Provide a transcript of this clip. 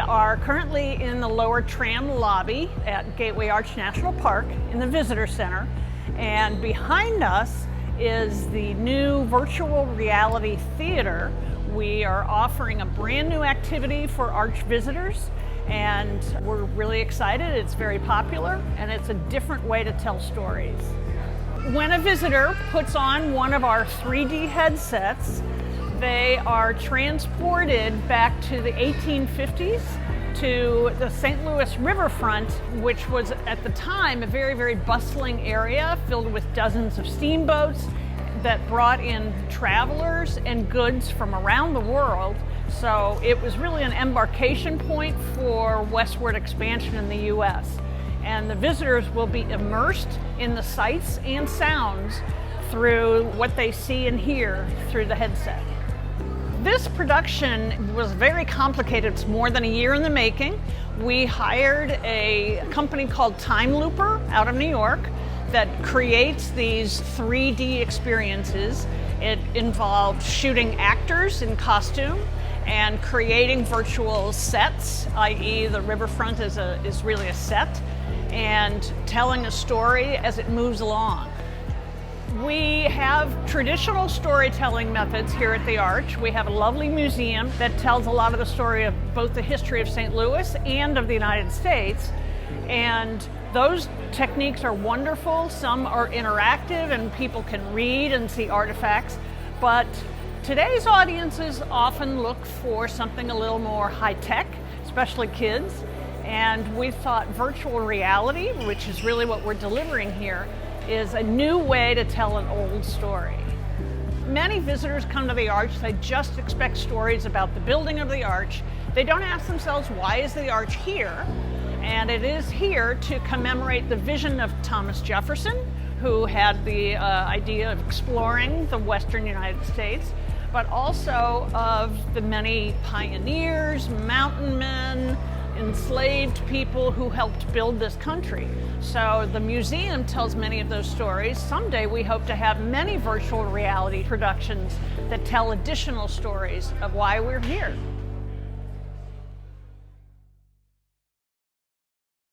are currently in the lower tram lobby at Gateway Arch National Park in the Visitor Center. And behind us is the new virtual reality theater. We are offering a brand new activity for Arch visitors, and we're really excited. It's very popular, and it's a different way to tell stories. When a visitor puts on one of our 3D headsets, they are transported back to the 1850s to the St. Louis riverfront, which was at the time a very, very bustling area filled with dozens of steamboats that brought in travelers and goods from around the world. So it was really an embarkation point for westward expansion in the U.S. And the visitors will be immersed in the sights and sounds through what they see and hear through the headset. This production was very complicated. It's more than a year in the making. We hired a company called Time Looper out of New York that creates these 3D experiences. It involved shooting actors in costume and creating virtual sets, i.e. the riverfront is really a set, and telling a story as it moves along. We have traditional storytelling methods here at the Arch. We have a lovely museum that tells a lot of the story of both the history of St. Louis and of the United States. And those techniques are wonderful. Some are interactive and people can read and see artifacts. But today's audiences often look for something a little more high-tech, especially kids. And we thought virtual reality, which is really what we're delivering here, is a new way to tell an old story. Many visitors come to the Arch, they just expect stories about the building of the Arch. They don't ask themselves, why is the Arch here? And it is here to commemorate the vision of Thomas Jefferson, who had the idea of exploring the western United States, but also of the many pioneers, mountain men, enslaved people who helped build this country. So the museum tells many of those stories. Someday we hope to have many virtual reality productions that tell additional stories of why we're here.